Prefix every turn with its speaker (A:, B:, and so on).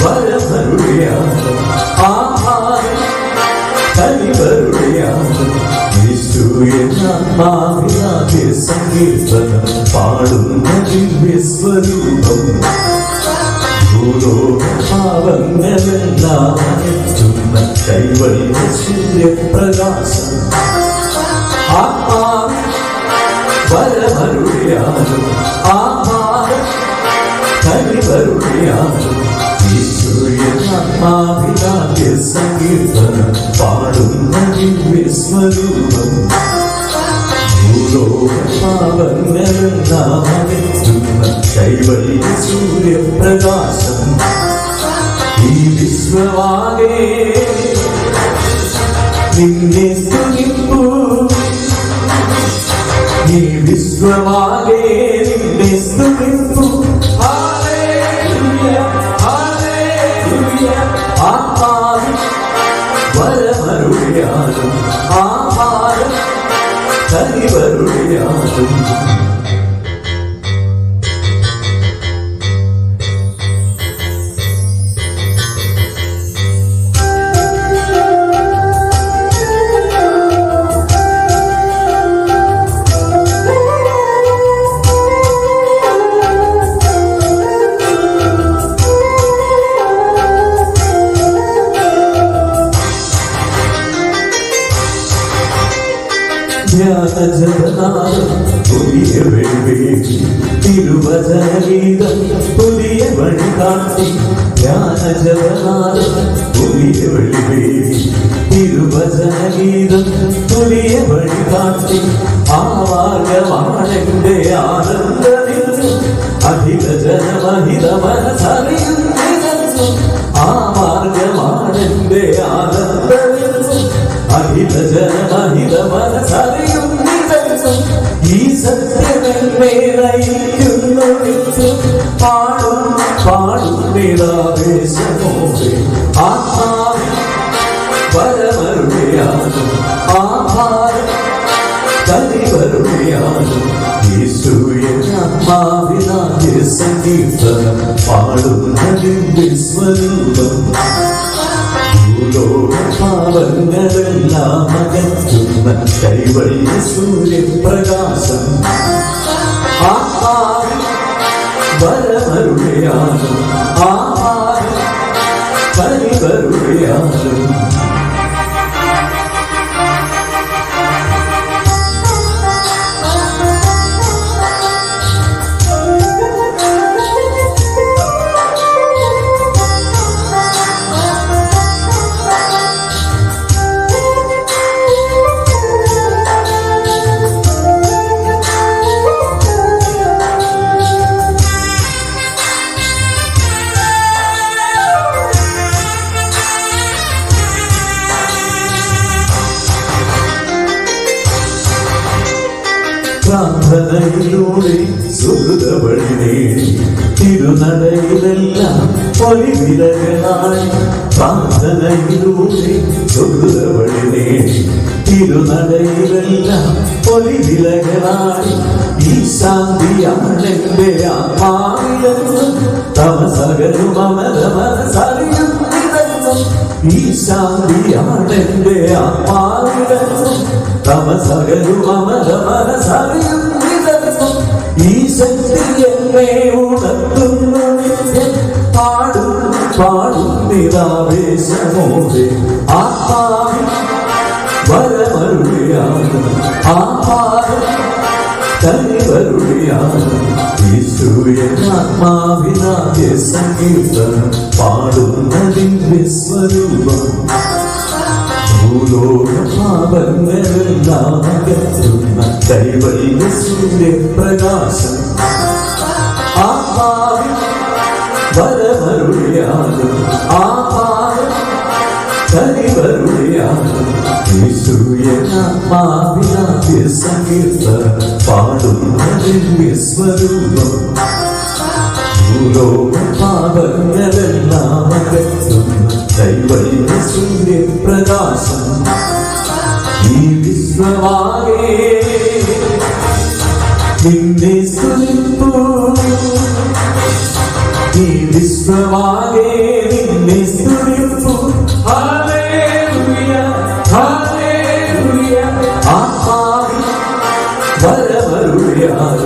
A: വരമരുളിയാകും ആഹാരം കനിവരുളിയാകും യേശുവിനാത്മാവിനാദ്യ സങ്കീർത്തനം പാടുന്ന ദിവ്യസ്വരൂപം ഭൂലോകപാവങ്ങളെല്ലാം എത്തുന്ന കൈവല്യ സൂര്യപ്രകാശം ആത്മാവിൻ വരമരുളിയാകും ആഹാരം കനിവരുളിയാകും യേശുവിനാത്മാവിനാദ്യ സങ്കീർത്തനം പാടുന്ന ദിവ്യസ്വരൂപം ഭൂലോകപാവങ്ങളെല്ലാം എത്തുന്ന കൈവല്യ സൂര്യപ്രകാശം ഈ വിശ്വമാകെ നിന്നെ സ്തുതിപ്പൂ ഈ വിശ്വമാകെ നിന്നെ സ്തുതിപ്പൂ ആത്മാവിൻ വരമരുളിയാകും ആഹാരം കനിവരുളിയാകും ജ്ഞാനജപനാദം പുതിയ വെളിവേകി തിരുവചനഗീതം പുതിയ വഴി കാട്ടി ജ്ഞാനജപനാദം പുതിയ വെളിവേകി തിരുവചനഗീതം പുതിയ വഴി കാട്ടി ആ മാർഗമാണെന്റെ ആനന്ദനിൽ അധിക ജനമഹിത മനസ്സറിയുന്നു ആ മാർഗമാണെന്റെ ആനന്ദനിൽ അഹിത ജനമഹിത മനസ്സറിയുന്നു ഈ സത്യമെന്നെ നയിക്കുന്നു പാടും പാടും നിരാവേശമോടെ ആത്മാവിൻ വരമരുളിയാകും ആഹാരം കനിവരുളിയാകും യേശുവിനാത്മാവിനാദ്യ സങ്കീർത്തനം പാടുന്ന ദിവ്യസ്വരൂപം ഭൂലോകപാവങ്ങളെല്ലാം അകറ്റുന്ന കൈവല്യ സൂര്യപ്രകാശം ആത്മാവിൻ വരമരുളിയാകും ആഹാരം കനിവരുളിയാകും പ്രാർത്ഥനയിലൂടെ സുഹൃതവഴി നേടി തിരുനടയിലെല്ലാം പൊലിവിലകളായി പ്രാർത്ഥനയിലൂടെ സുഹൃതവഴി നേടി തിരുനടയിലെല്ലാം പൊലിവിലകളായി ഈ ശാന്തിയാണെന്റെ ആത്മാവിലെന്നും തമസകലും അമര മനസ്സറിയുന്നില്ലെന്നും ഈ ശാന്തിയാണെന്റെ ആത്മാവിലെന്നും തമസകലും അമര മനസ്സറിയുന്നില്ലെന്നും ഈ ശക്തി എന്നെ ഉണർത്തുന്നു നിത്യം പാടും പാടും നിരാവേശമോടെ ആത്മാവിൻ വരമരുളിയാകും ആഹാരം കനിവരുളിയാകും യേശുവിനാത്മാവിനാദ്യ സങ്കീർത്തനം പാടുന്ന ദിവ്യസ്വരൂപം ഭൂലോകപാവങ്ങളെല്ലാം അകറ്റുന്ന കൈവല്യ സൂര്യപ്രകാശം ആത്മാവിൻ വരമരുളിയാകും ആഹാരം കനിവരുളിയാകും യേശുവിനാത്മാവിനാദ്യ സങ്കീർത്തനം പാടുന്ന ദിവ്യസ്വരൂപം ഭൂലോകപാവങ്ങളെല്ലാം അകറ്റുന്ന കൈവല്യ സൂര്യപ്രകാശം ഈ വിശ്വമാകെ നിന്നെ സ്തുതിപ്പൂ ഈ വിശ്വമാകെ നിന്നെ സ്തുതിപ്പു ഹല്ലേലൂയ ഹല്ലേലൂയ ആത്മാവിൽ വരമരുളിയാൽ